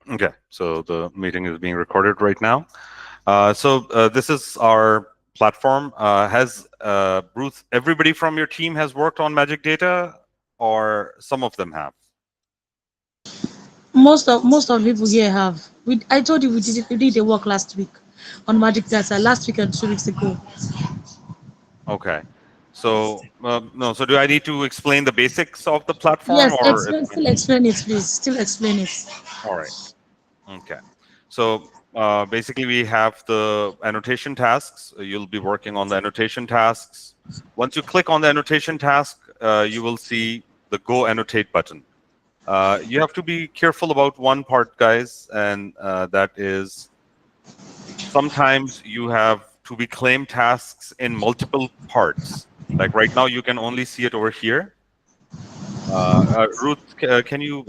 Okay, so the meeting is being recorded right now. This is our platform. Has Bruce, everybody from your team has worked on Magic Data, or some of them have? Most of people here have. I told you we did a work last week on Magic Data, last week and 2 weeks ago. Okay. So no. So do I need to explain the basics of the platform, Yes, or it's still explain it, please. Still explain it. all right? Okay. So basically, we have the annotation tasks. You'll be working on the annotation tasks. Once you click on the annotation task, you will see the Go Annotate button. You have to be careful about one part, guys, and that is sometimes you have to be claim tasks in multiple parts. Like right now, you can only see it over here. Ruth, can you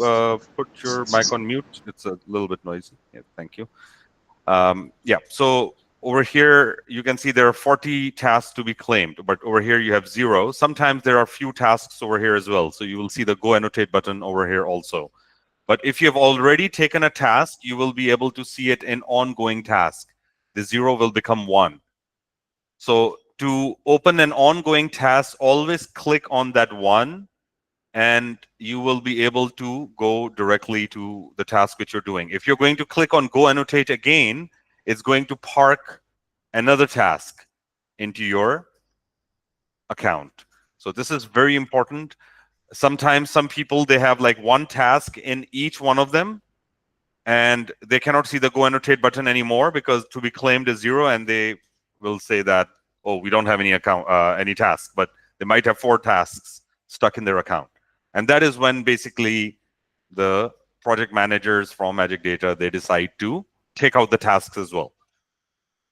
put your mic on mute? It's a little bit noisy. Yeah, thank you. Yeah, so over here, you can see there are 40 tasks to be claimed, but over here you have 0. Sometimes there are few tasks over here as well. So you will see the Go Annotate button over here also. But if you have already taken a task, you will be able to see it in ongoing task. The 0 will become 1. So to open an ongoing task, always click on that 1, and you will be able to go directly to the task which you're doing. If you're going to click on Go Annotate again, it's going to park another task into your account. So this is very important. Sometimes some people, they have like one task in each one of them, and they cannot see the Go Annotate button anymore because to be claimed is 0, and they will say that, oh, we don't have any task, but they might have 4 tasks stuck in their account. And that is when basically the project managers from Magic Data, they decide to take out the tasks as well,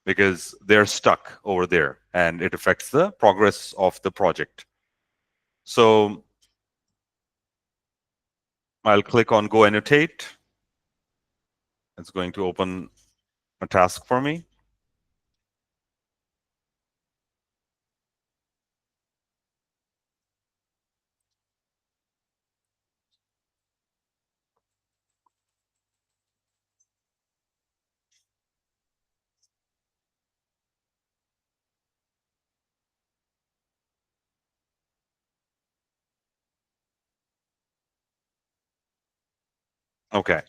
because they're stuck over there and it affects the progress of the project. So I'll click on Go Annotate. It's going to open a task for me. Okay.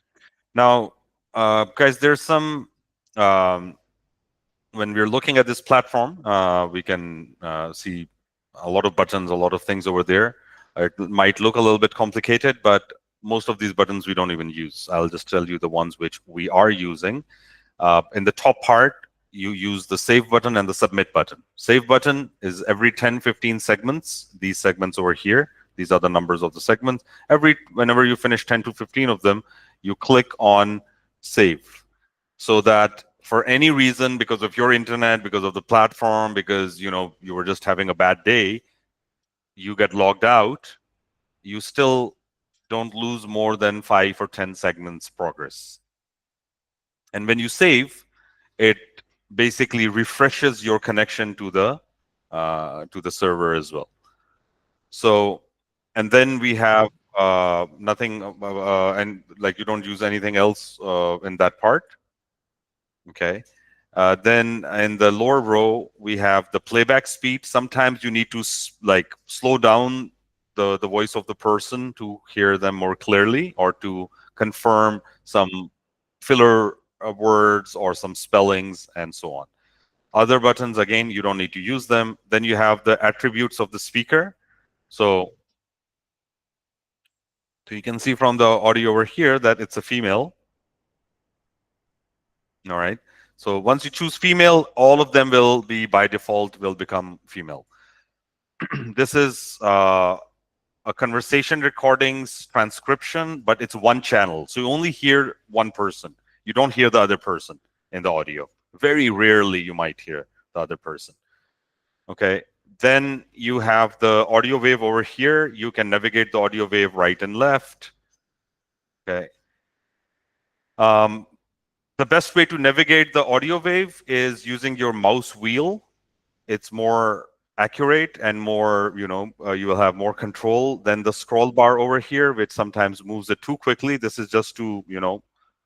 Now, guys, there's some, when we're looking at this platform, we can see a lot of buttons, a lot of things over there. It might look a little bit complicated, but most of these buttons we don't even use. I'll just tell you the ones which we are using. In the top part, you use the save button and the submit button. Save button is every 10, 15 segments. These segments over here, these are the numbers of the segments. Whenever you finish 10 to 15 of them, you click on save, so that for any reason, because of your internet, because of the platform, because you were just having a bad day, you get logged out, you still don't lose more than 5 or 10 segments progress. And when you save, it basically refreshes your connection to the server as well. So, and then we have nothing, and like you don't use anything else in that part. Okay. Then in the lower row, we have the playback speed. Sometimes you need to like slow down the voice of the person to hear them more clearly, or to confirm some filler words or some spellings and so on. Other buttons, again, you don't need to use them. Then you have the attributes of the speaker. So you can see from the audio over here that it's a female. All right. So once you choose female, all of them will be by default will become female. This is a conversation recordings transcription, but it's one channel. So you only hear one person. You don't hear the other person in the audio. Very rarely you might hear the other person. Okay. Then you have the audio wave over here. You can navigate the audio wave right and left. Okay. The best way to navigate the audio wave is using your mouse wheel. It's more accurate and more, you will have more control than the scroll bar over here, which sometimes moves it too quickly. This is just to,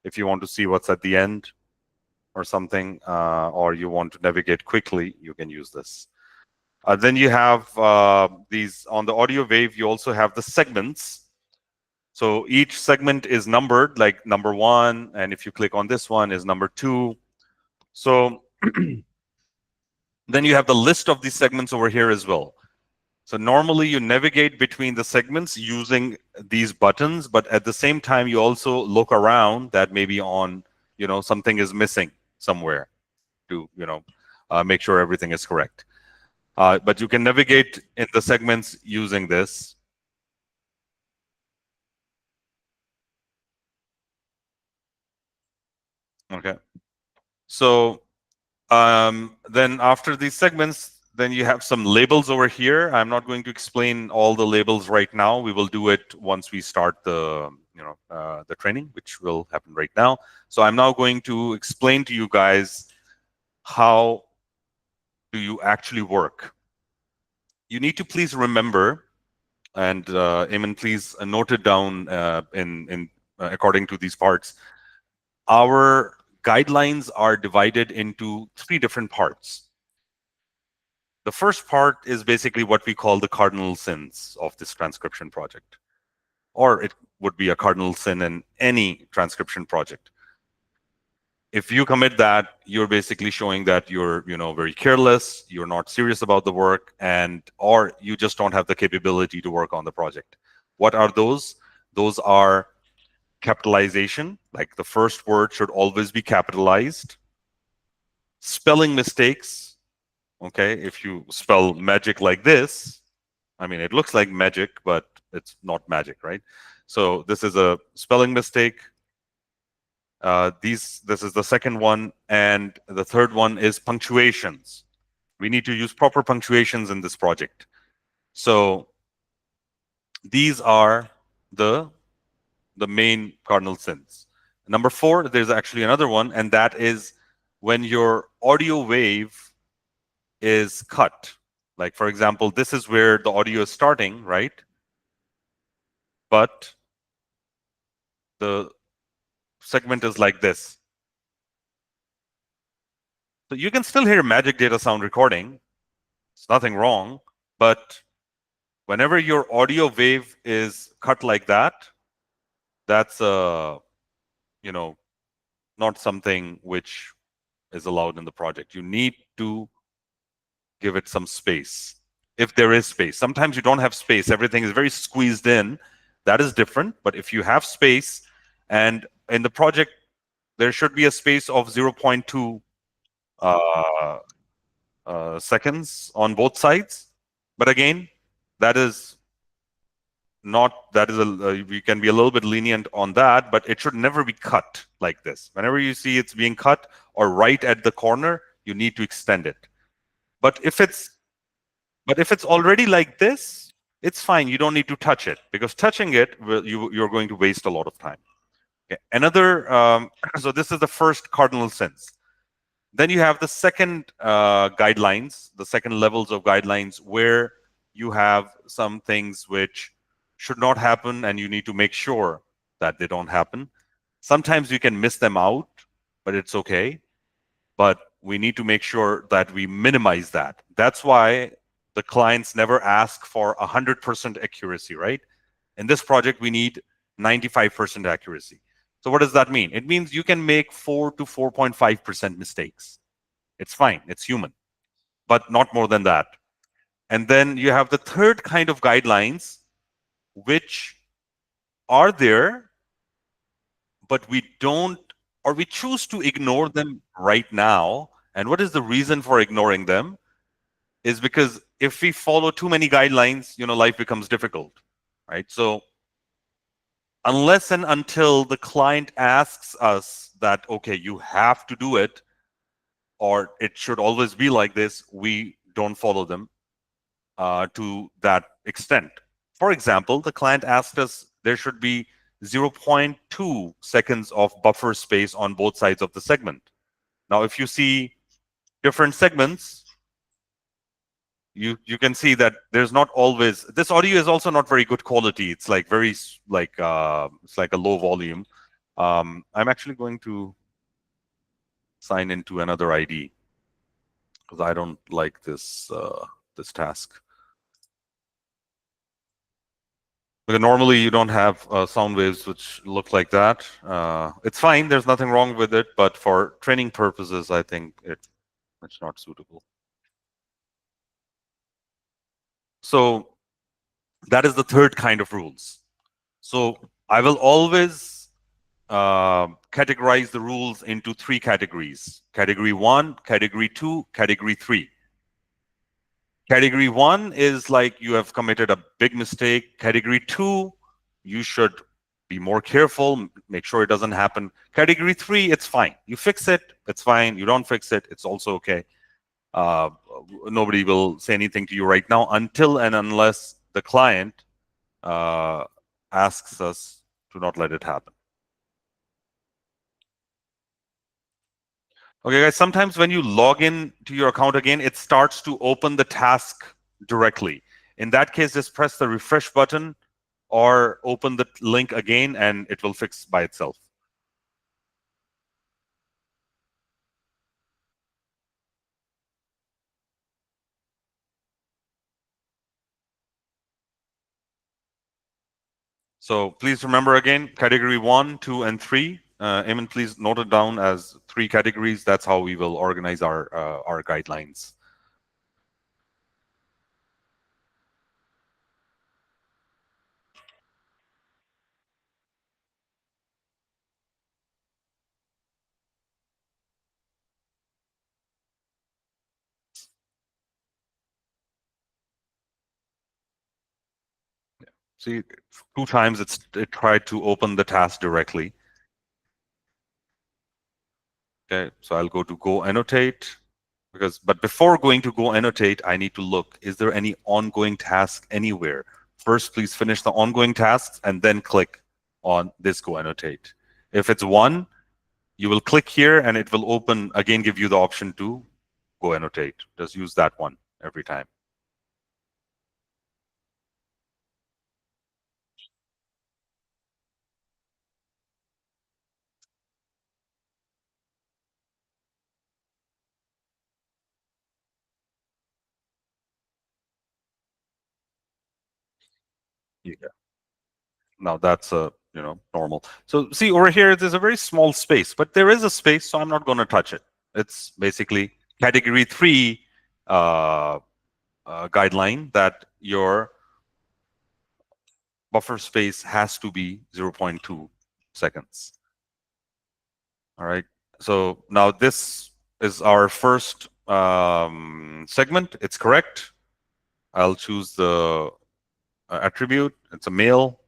if you want to see what's at the end or something, or you want to navigate quickly, you can use this. Then you have these on the audio wave. You also have the segments. So each segment is numbered, like number 1, and if you click on this one is number 2. So then you have the list of these segments over here as well. So normally you navigate between the segments using these buttons, but at the same time you also look around that maybe on, something is missing somewhere to, make sure everything is correct. But you can navigate in the segments using this. Okay. So then after these segments, then you have some labels over here. I'm not going to explain all the labels right now. We will do it once we start the the training, which will happen right now. So I'm now going to explain to you guys how do you actually work. You need to please remember, and Eamon, please note it down in according to these parts. Our guidelines are divided into 3 different parts. The first part is basically what we call the cardinal sins of this transcription project, or it would be a cardinal sin in any transcription project. If you commit that, you're basically showing that you're, very careless, you're not serious about the work, or you just don't have the capability to work on the project. What are those? Those are capitalization, like the first word should always be capitalized. Spelling mistakes. Okay, if you spell magic like this, I mean, it looks like magic, but it's not magic, right? So this is a spelling mistake. This is the second one, and the third one is punctuations. We need to use proper punctuations in this project. So these are the main cardinal sins. Number 4, there's actually another one, and that is when your audio wave is cut. Like, for example, this is where the audio is starting, right? But the segment is like this. So you can still hear magic data sound recording. It's nothing wrong. But whenever your audio wave is cut like that, that's not something which is allowed in the project. You need to give it some space, if there is space. Sometimes you don't have space. Everything is very squeezed in. That is different. But if you have space, and in the project, there should be a space of 0.2 seconds on both sides. But again, that is we can be a little bit lenient on that, but it should never be cut like this. Whenever you see it's being cut or right at the corner, you need to extend it. But if it's already like this, it's fine. You don't need to touch it, because touching it, you're going to waste a lot of time. Okay. Another, so this is the first cardinal sins. Then you have the second guidelines, the second levels of guidelines, where you have some things which should not happen, and you need to make sure that they don't happen. Sometimes you can miss them out, but it's okay. But we need to make sure that we minimize that. That's why the clients never ask for 100% accuracy, right? In this project, we need 95% accuracy. So what does that mean? It means you can make 4 to 4.5% mistakes. It's fine. It's human, but not more than that. And then you have the third kind of guidelines, which are there, but we don't, or we choose to ignore them right now. And what is the reason for ignoring them? Is because if we follow too many guidelines, life becomes difficult, right? So unless and until the client asks us that, okay, you have to do it, or it should always be like this, we don't follow them to that extent. For example, the client asked us there should be 0.2 seconds of buffer space on both sides of the segment. Now, if you see different segments, you can see that there's not always, this audio is also not very good quality. It's like it's like a low volume. I'm actually going to sign into another ID because I don't like this this task. Because normally you don't have sound waves which look like that. It's fine. There's nothing wrong with it, but for training purposes, I think it's not suitable. So that is the third kind of rules. So I will always categorize the rules into three categories: category 1, category 2, category 3. Category 1 is like you have committed a big mistake. Category 2, you should be more careful, make sure it doesn't happen. Category 3, it's fine. You fix it, it's fine. You don't fix it, it's also okay. Nobody will say anything to you right now until and unless the client asks us to not let it happen. Okay, guys, sometimes when you log in to your account again, it starts to open the task directly. In that case, just press the refresh button or open the link again and it will fix by itself. So please remember again, category 1, 2, and 3. Eamon, please note it down as 3 categories. That's how we will organize our guidelines. See, 2 times it tried to open the task directly. Okay, so I'll go to go annotate. But before going to go annotate, I need to look, is there any ongoing task anywhere? First, please finish the ongoing tasks and then click on this go annotate. If it's 1, you will click here and it will open, again, give you the option to go annotate. Just use that one every time. Yeah. Now that's normal. So see over here, there's a very small space, but there is a space, so I'm not going to touch it. It's basically category 3 guideline that your buffer space has to be 0.2 seconds. All right. So now this is our first segment. It's correct. I'll choose the attribute. It's a male.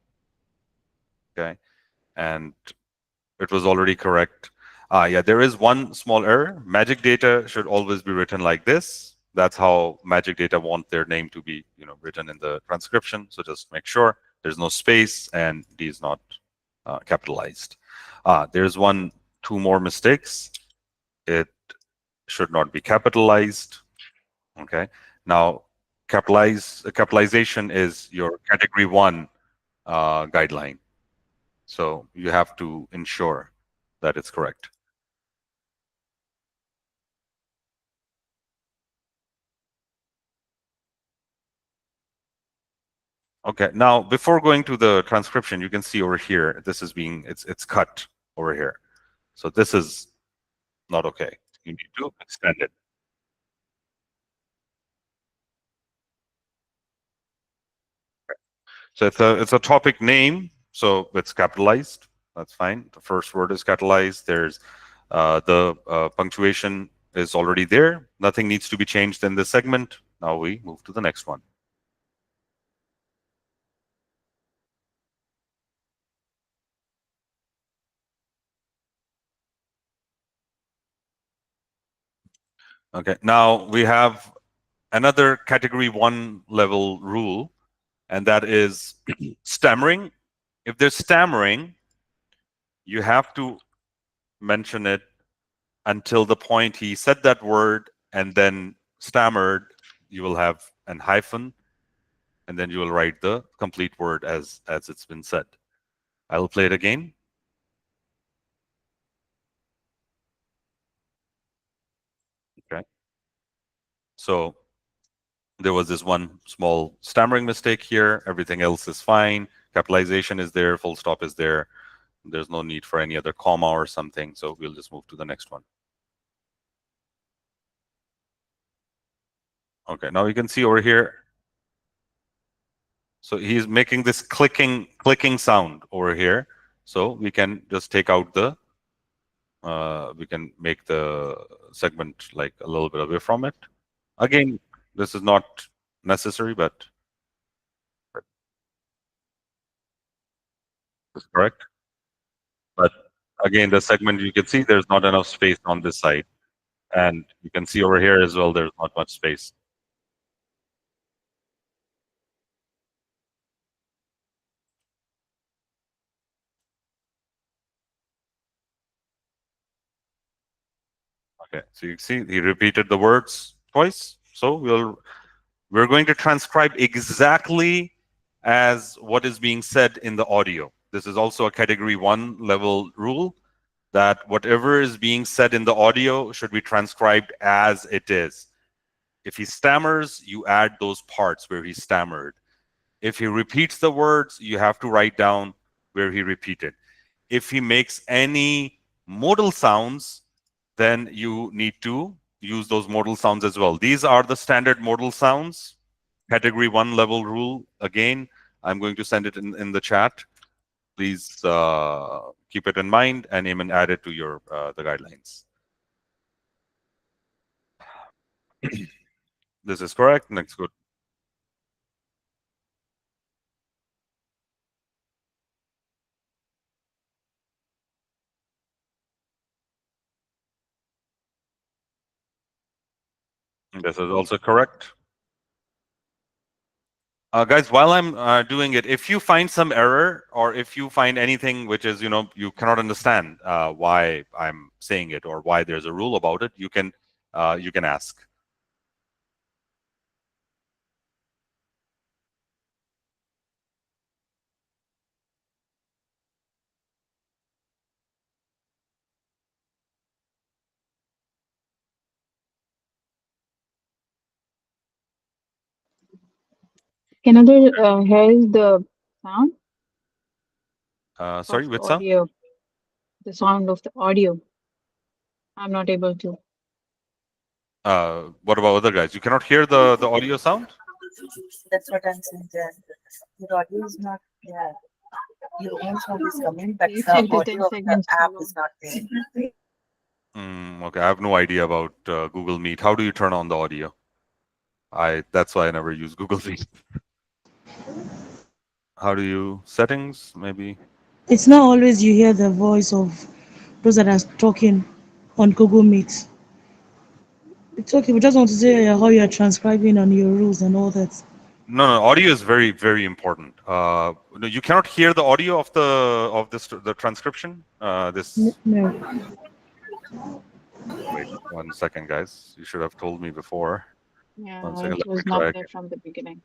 Okay. And it was already correct. Yeah, there is one small error. Magic data should always be written like this. That's how magic data want their name to be, written in the transcription. So just make sure there's no space and D is not capitalized. There's two more mistakes. It should not be capitalized. Okay. Now, capitalization is your category 1 guideline. So you have to ensure that it's correct. Okay, now before going to the transcription, you can see over here, this is it's cut over here. So this is not okay. You need to extend it. So it's a topic name, so it's capitalized. That's fine. The first word is capitalized. There's the punctuation is already there. Nothing needs to be changed in this segment. Now we move to the next one. Okay, now we have another category 1 level rule, and that is stammering. If there's stammering, you have to mention it until the point he said that word and then stammered. You will have an hyphen, and then you will write the complete word as it's been said. I will play it again. So there was this one small stammering mistake here. Everything else is fine. Capitalization is there. Full stop is there. There's no need for any other comma or something. So we'll just move to the next one. Okay, now you can see over here. So he's making this clicking sound over here. So we can just take out the, we can make the segment like a little bit away from it. Again, this is not necessary, but it's correct. But again, the segment, you can see there's not enough space on this side. And you can see over here as well, there's not much space. Okay, so you see he repeated the words twice. So we're going to transcribe exactly as what is being said in the audio. This is also a category 1 level rule, that whatever is being said in the audio should be transcribed as it is. If he stammers, you add those parts where he stammered. If he repeats the words, you have to write down where he repeated. If he makes any modal sounds, then you need to use those modal sounds as well. These are the standard modal sounds. Category 1 level rule. Again, I'm going to send it in the chat. Please keep it in mind and even add it to your the guidelines. This is correct. Next, good. This is also correct. Guys, while I'm doing it, if you find some error or if you find anything which is, you cannot understand why I'm saying it or why there's a rule about it, you can ask. Can other hear the sound Sorry, of the which sound? audio? The sound of the audio. I'm not able to. What about other guys? You cannot hear the audio sound? That's what I'm saying. The audio is not there. Your own sound is coming, but Please the check the audio 10 of the segments app below. is not there. Okay, I have no idea about Google Meet. How do you turn on the audio? That's why I never use Google Meet. How do you settings? Maybe. It's not always you hear the voice of those that are talking on Google Meet. It's okay. We just want to say how you are transcribing on your rules and all that. No, audio is very, very important. No, you cannot hear the audio of the transcription. No. Wait 1 second, guys. You should have told me before. Yeah, 1 second. it Let me was not try there again. from the beginning.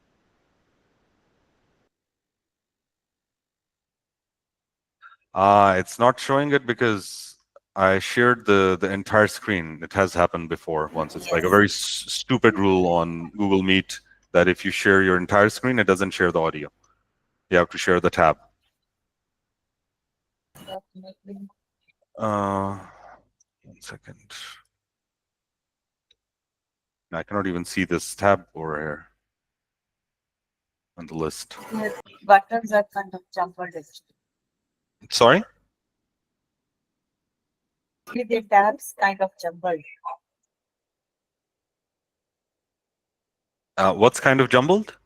It's not showing it because I shared the entire screen. It has happened before once. It's like a very stupid rule on Google Meet that if you share your entire screen, it doesn't share the audio. You have to share the tab. 1 second. I cannot even see this tab over here on the list. Buttons are kind of jumbled. Sorry? The tabs kind of jumbled. What's kind of jumbled?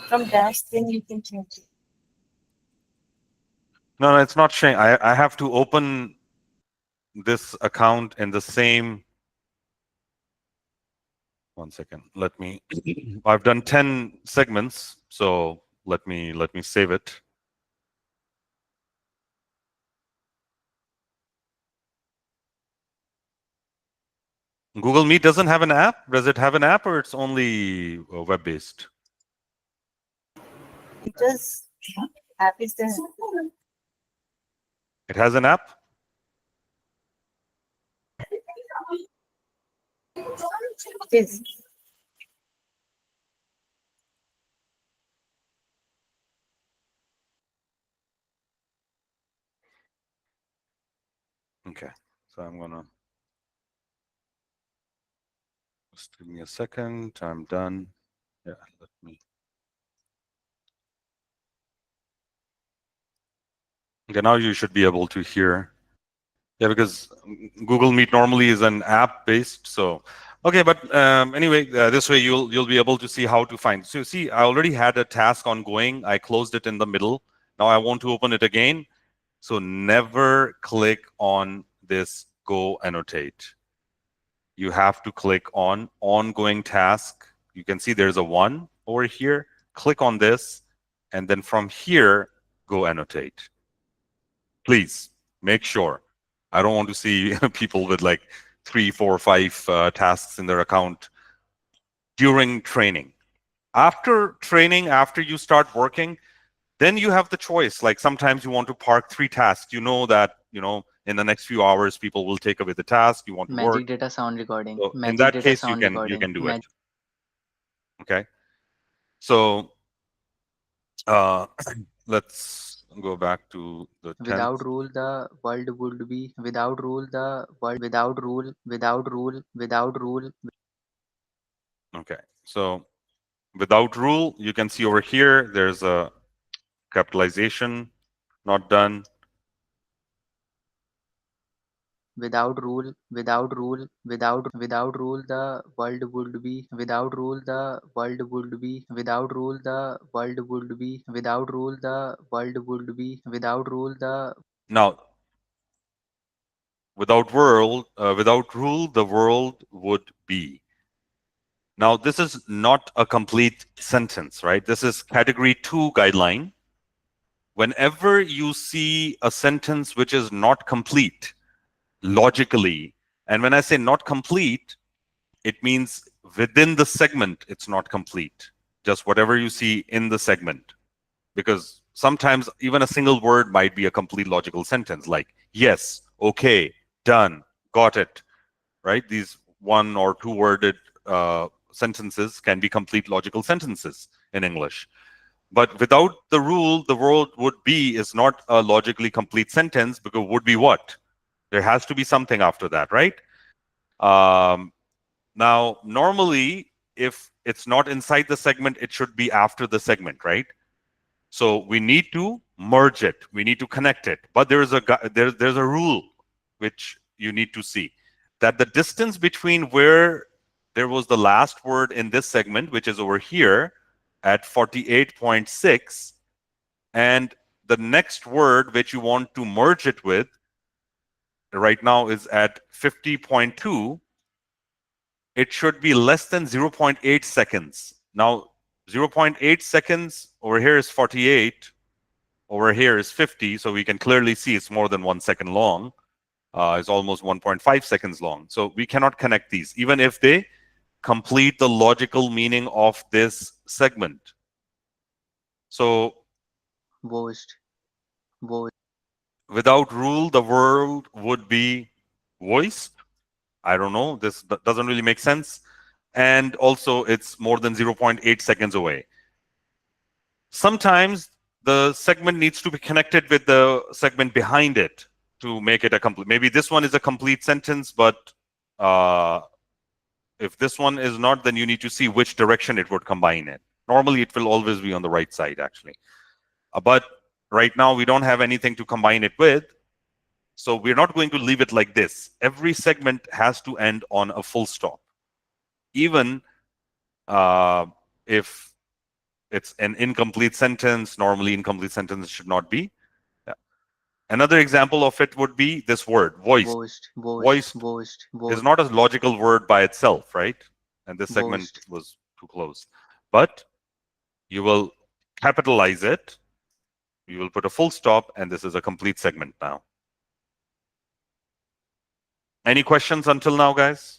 From dash, then you can change it. No, it's not showing. I have to open this account in the same. 1 second. Let me. I've done 10 segments, so let me save it. Google Meet doesn't have an app. Does it have an app, or it's only web-based? It is app is there. It has an app. Yes. Okay, so I'm gonna just give me a second. I'm done. Yeah, let me. Okay, now you should be able to hear. Yeah, because Google Meet normally is an app based. So, okay, but anyway, this way you'll be able to see how to find. So see, I already had a task ongoing. I closed it in the middle. Now I want to open it again. So never click on this Go Annotate. You have to click on Ongoing Task. You can see there's a 1 over here. Click on this, and then from here, go Annotate. Please make sure. I don't want to see people with like 3, 4, 5 tasks in their account during training. After training, after you start working, then you have the choice. Like sometimes you want to park 3 tasks. You know that, in the next few hours, people will take away the task. You want to work. Magic data sound recording. So in Magic that data case, you sound can recording. do it. Okay. So let's go back to the 10th. Without rule, the world would be without rule. The world without rule. Okay. So without rule, you can see over here, there's a capitalization not done. Without rule, the world would be without rule. The world would be without rule. The world would be without rule. The world would be without rule. The Now, without rule, the world would be. Now, this is not a complete sentence, right? This is category 2 guideline. Whenever you see a sentence which is not complete logically, and when I say not complete, it means within the segment, it's not complete. Just whatever you see in the segment. Because sometimes even a single word might be a complete logical sentence, like yes, okay, done, got it, right? These 1 or 2 worded sentences can be complete logical sentences in English. But without the rule, the world would be is not a logically complete sentence, because would be what? There has to be something after that, right? Now, normally, if it's not inside the segment, it should be after the segment, right? So we need to merge it. We need to connect it. But there's a rule which you need to see, that the distance between where there was the last word in this segment, which is over here at 48.6, and the next word which you want to merge it with right now is at 50.2, it should be less than 0.8 seconds. Now, 0.8 seconds over here is 48. Over here is 50, so we can clearly see it's more than 1 second long. It's almost 1.5 seconds long. So we cannot connect these, even if they complete the logical meaning of this segment. So without rule, the world would be voiced. I don't know. This doesn't really make sense. And also, it's more than 0.8 seconds away. Sometimes the segment needs to be connected with the segment behind it to make it a complete. Maybe this one is a complete sentence, but if this one is not, then you need to see which direction it would combine it. Normally, it will always be on the right side, actually. But right now, we don't have anything to combine it with. So we're not going to leave it like this. Every segment has to end on a full stop. Even if it's an incomplete sentence, normally incomplete sentence should not be. Yeah. Another example of it would be this word, voiced. Voiced is not a logical word by itself, right? And this segment was too close. But you will capitalize it, you will put a full stop, and this is a complete segment now. Any questions until now, guys?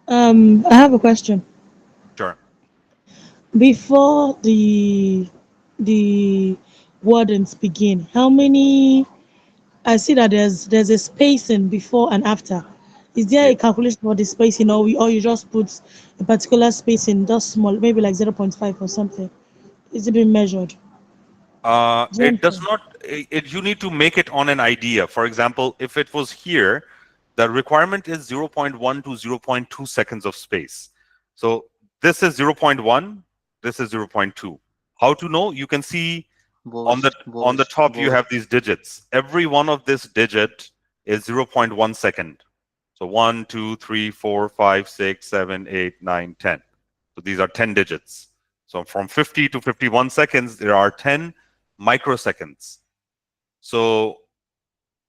I have a question. Sure. Before the wordings begin, how many I see that there's a spacing before and after. Is there Yeah. a calculation for the spacing, or you just put a particular spacing, just small, maybe like 0.5 or something? Is it being measured? Do you It does understand? not. You need to make it on an idea. For example, if it was here, the requirement is 0.1 to 0.2 seconds of space. So this is 0.1. This is 0.2. How to know? You can see on the top you have these digits. Every one of this digit is 0.1 second. So 1, 2, 3, 4, 5, 6, 7, 8, 9, 10. So these are 10 digits. So from 50 to 51 seconds, there are 10 microseconds. So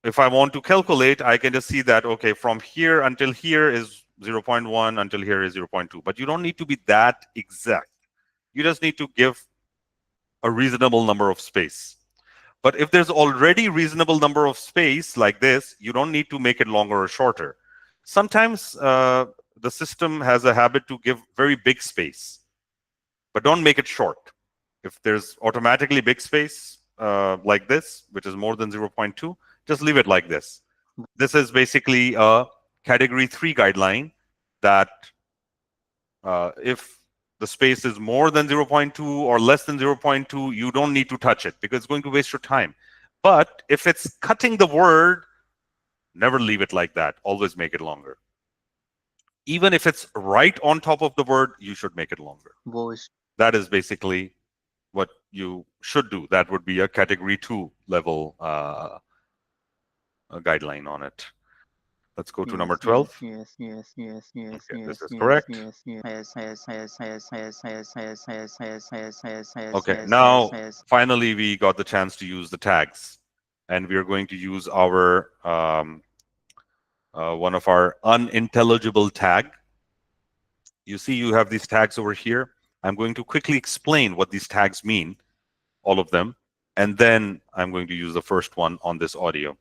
if I want to calculate, I can just see that, okay, from here until here is 0.1, until here is 0.2. But you don't need to be that exact. You just need to give a reasonable number of space. But if there's already reasonable number of space like this, you don't need to make it longer or shorter. Sometimes the system has a habit to give very big space, but don't make it short. If there's automatically big space like this, which is more than 0.2, just leave it like this. This is basically a category 3 guideline that if the space is more than 0.2 or less than 0.2, you don't need to touch it because it's going to waste your time. But if it's cutting the word, never leave it like that. Always make it longer. Even if it's right on top of the word, you should make it longer. That is basically what you should do. That would be a category 2 level guideline on it. Let's go to number 12. Okay, this is correct. Okay, now finally we got the chance to use the tags, and we are going to use our one of our unintelligible tag. You see, you have these tags over here. I'm going to quickly explain what these tags mean, all of them, and then I'm going to use the first one on this audio.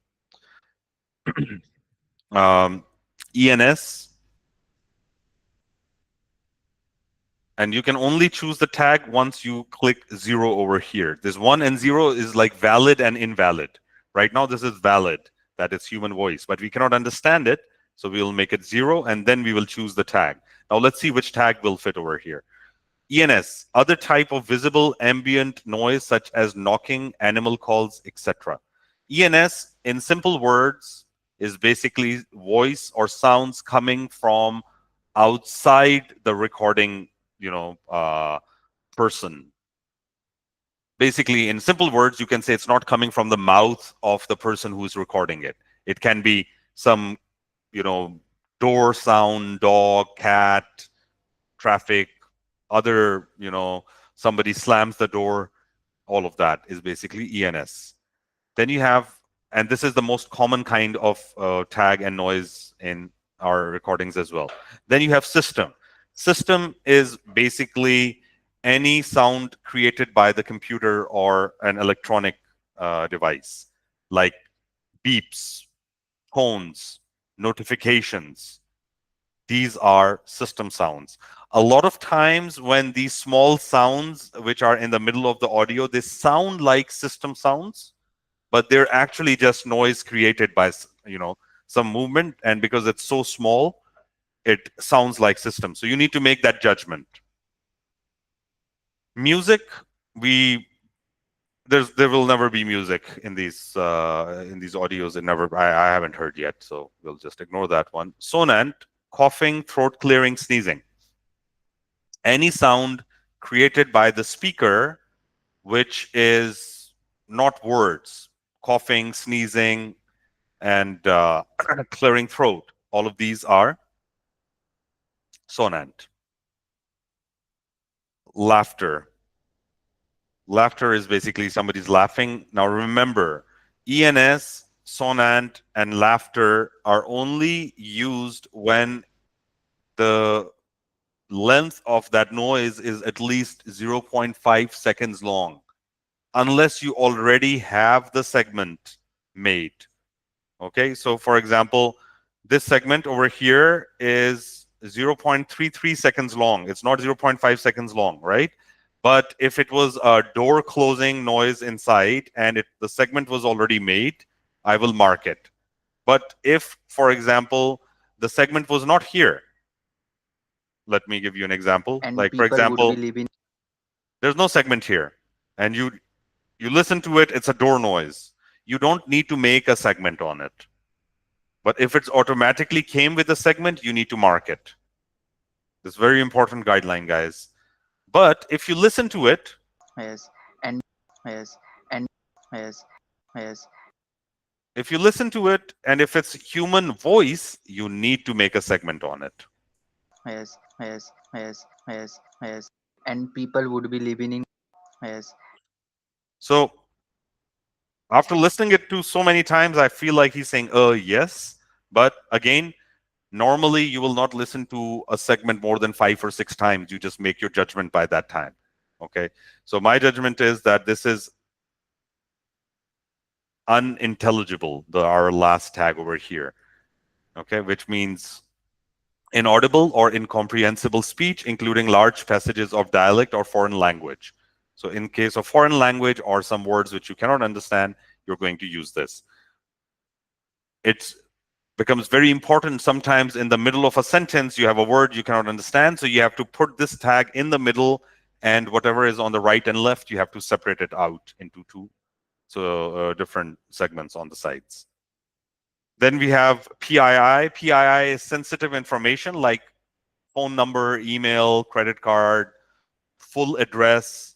ENS, and you can only choose the tag once you click 0 over here. This 1 and 0 is like valid and invalid. Right now, this is valid, that it's human voice, but we cannot understand it, so we will make it 0, and then we will choose the tag. Now, let's see which tag will fit over here. ENS, other type of visible ambient noise such as knocking, animal calls, etc. ENS, in simple words, is basically voice or sounds coming from outside the recording, person. Basically, in simple words, you can say it's not coming from the mouth of the person who's recording it. It can be some, door sound, dog, cat, traffic, other, somebody slams the door. All of that is basically ENS. Then you have, and this is the most common kind of tag and noise in our recordings as well. Then you have system. System is basically any sound created by the computer or an electronic device, like beeps, tones, notifications. These are system sounds. A lot of times when these small sounds, which are in the middle of the audio, they sound like system sounds, but they're actually just noise created by, some movement. And because it's so small, it sounds like system. So you need to make that judgment. Music, there will never be music in these audios. I haven't heard yet, so we'll just ignore that one. Sonant, coughing, throat clearing, sneezing. Any sound created by the speaker, which is not words, coughing, sneezing, and clearing throat. All of these are sonant. Laughter. Laughter is basically somebody's laughing. Now remember, ENS, sonant, and laughter are only used when the length of that noise is at least 0.5 seconds long, unless you already have the segment made. Okay, so for example, this segment over here is 0.33 seconds long. It's not 0.5 seconds long, right? But if it was a door closing noise inside and the segment was already made, I will mark it. But if, for example, the segment was not here, let me give you an example. And Like, for people would be example, living. there's no segment here, and you listen to it, it's a door noise. You don't need to make a segment on it. But if it's automatically came with a segment, you need to mark it. This is very important guideline, guys. But if you listen to it, Yes. And yes. And yes. Yes. if you listen to it, and if it's human voice, you need to make a segment on it. Yes. Yes. Yes. Yes. Yes. And people would be living in. Yes. So after listening it to so many times, I feel like he's saying, yes. But again, normally you will not listen to a segment more than 5 or 6 times. You just make your judgment by that time. Okay. So my judgment is that this is unintelligible, our last tag over here. Okay, which means inaudible or incomprehensible speech, including large passages of dialect or foreign language. So in case of foreign language or some words which you cannot understand, you're going to use this. It becomes very important sometimes in the middle of a sentence, you have a word you cannot understand, so you have to put this tag in the middle, and whatever is on the right and left, you have to separate it out into two different segments on the sides. Then we have PII. PII is sensitive information like phone number, email, credit card, full address,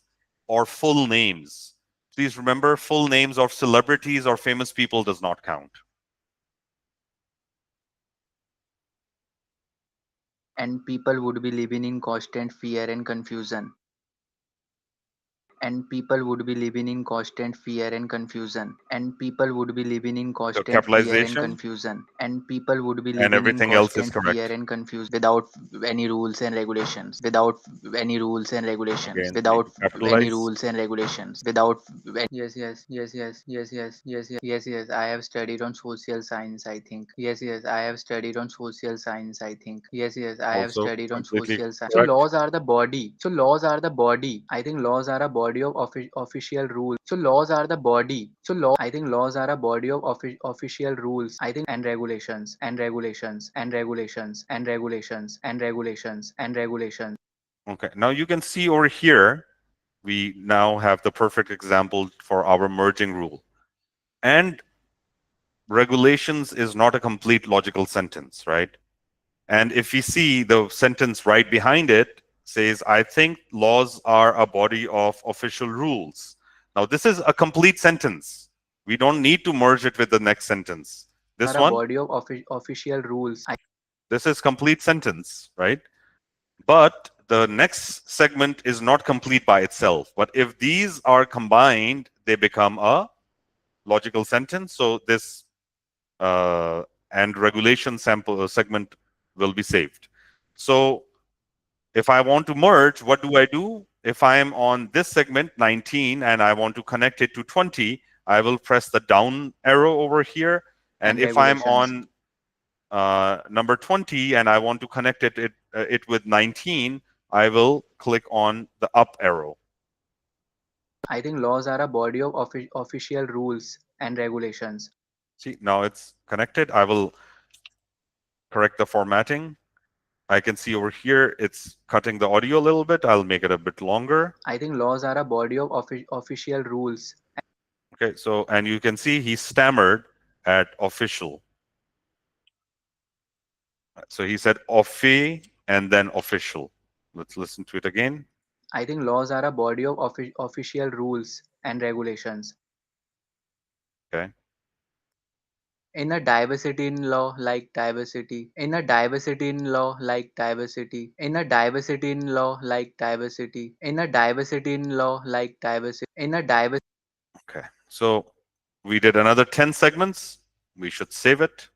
or full names. Please remember, full names of celebrities or famous people does not count. And people would be living in constant fear and confusion. And people would be living in constant fear and confusion. And people would be living in So constant fear and capitalization confusion. And people would be and living in everything else is constant fear correct. and confusion without any rules and regulations. Without any rules and regulations. Again, we need Without to any capitalize. rules and regulations. Without yes, yes, yes, yes, yes, yes, yes, yes, yes, yes. I have studied on social science, I think. Yes, yes, I have studied on social science, I think. Yes, yes, I have Also studied on completely social science. So correct. laws are the body. So laws are the body. I think laws are a body of official rules. So laws are the body. So I think laws are a body of official rules. I think and regulations and regulations and regulations and regulations and regulations and regulations. Okay, now you can see over here, we now have the perfect example for our merging rule. And regulations is not a complete logical sentence, right? And if we see the sentence right behind it says, I think laws are a body of official rules. Now, this is a complete sentence. We don't need to merge it with the next sentence. This Are a one, body of official rules. this is complete sentence, right? But the next segment is not complete by itself. But if these are combined, they become a logical sentence. So this and regulation sample segment will be saved. So if I want to merge, what do I do? If I am on this segment 19 and I want to connect it to 20, I will press the down arrow over here. And if I'm regulations. on number 20 and I want to connect it with 19, I will click on the up arrow. I think laws are a body of official rules and regulations. See, now it's connected. I will correct the formatting. I can see over here, it's cutting the audio a little bit. I'll make it a bit longer. I think laws are a body of official rules. Okay, so, and you can see he stammered at official. So he said offi and then official. Let's listen to it again. I think laws are a body of official rules and regulations. Okay. In a diversity in law like diversity. In a diversity in law like diversity. In a diversity in law like diversity. In a diversity in law like diversity. In a diversity. Okay. So we did another 10 segments. We should save it.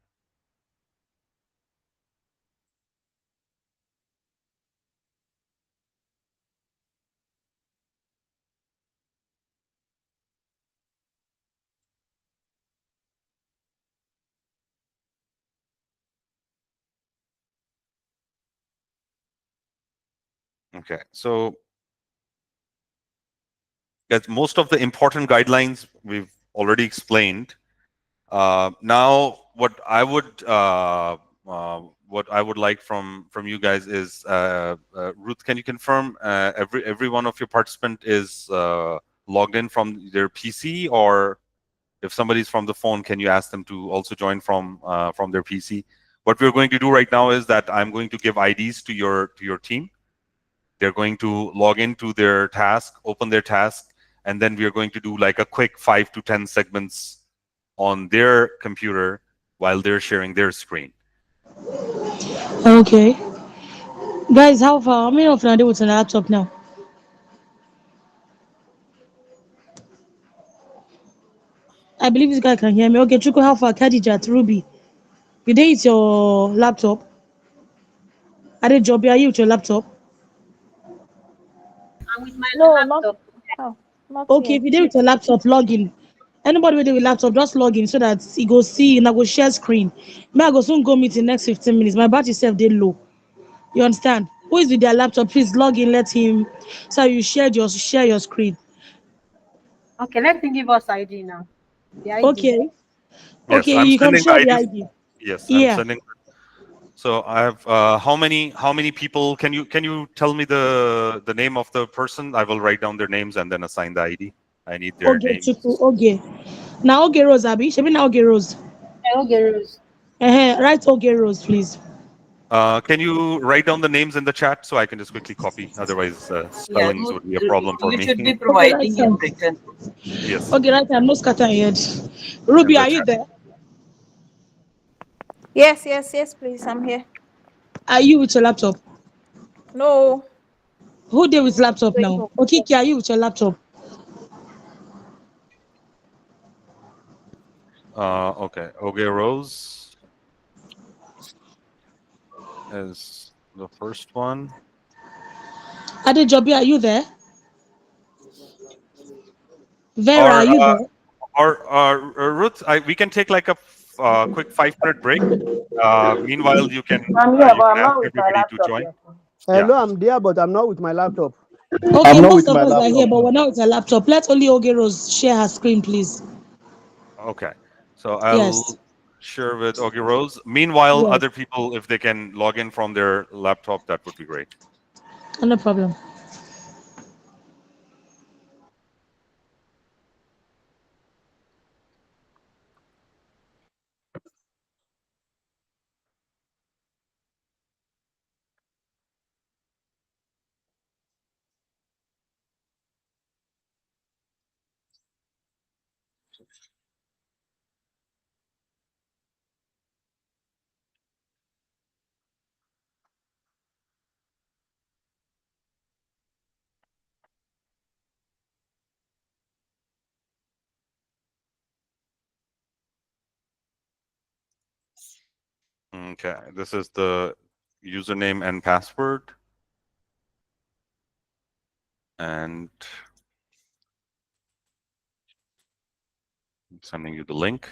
Okay. So most of the important guidelines we've already explained. Now, what I would like from you guys is, Ruth, can you confirm every one of your participant is logged in from their PC, or if somebody's from the phone, can you ask them to also join from their PC? What we're going to do right now is that I'm going to give IDs to your team. They're going to log into their task, open their task, and then we are going to do like a quick 5 to 10 segments on their computer while they're sharing their screen. Okay. Guys, how far? How many of you are there with a laptop now? I believe this guy can hear me. Okay, Chuku, how far? Khadijat, Ruby. You there with your laptop? Are they Joby? Are you with your laptop? I'm with my No, laptop. not Okay, yet. if you're there with your laptop, log in. Anybody with a laptop, just log in so that he go see and I go share screen. Me, I go soon go meet in next 15 minutes. My battery self they low. You understand? Who is with their laptop? Please log in. Let him. So you share your screen. Okay, let me give us ID now. The ID. Okay. Yes, Okay, I'm you can sending the share the IDs. ID. Yes, I'm Yeah. sending. So I have how many people? Can you tell me the name of the person? I will write down their names and then assign the ID. I need their Okay, names. Chuku. Okay. Now Oge Rose, Abi. Shebi now Oge Rose. Okay, Rose. Write Oge Rose, please. Can you write down the names in the chat so I can just quickly copy? Otherwise, Yeah, spellings would be a problem for you me. should be Okay, right providing in time. written. Yes. Okay, right time. No scatter head. In Ruby, the are you chat. there? Yes, please. I'm here. Are you with your laptop? No. Who there with laptop Wait. now? Okay, Kiki, are you with your laptop? Okay. Oge Rose is the first one. Adejobi, are you there? Vera, Or are you there? Ruth, we can take like a quick 5-minute break. Meanwhile, you can I'm here, but I'm ask not with my everybody to laptop join. yet. Yeah. Hello, I'm there, but I'm not with my laptop. Okay, I'm not most with of my us are here, laptop. but we're not with a laptop. Let only Oge Rose share her screen, please. Okay. So I'll Yes. share with Oge Rose. Meanwhile, Yes. other people, if they can log in from their laptop, that would be great. No problem. Okay. This is the username and password. And I'm sending you the link.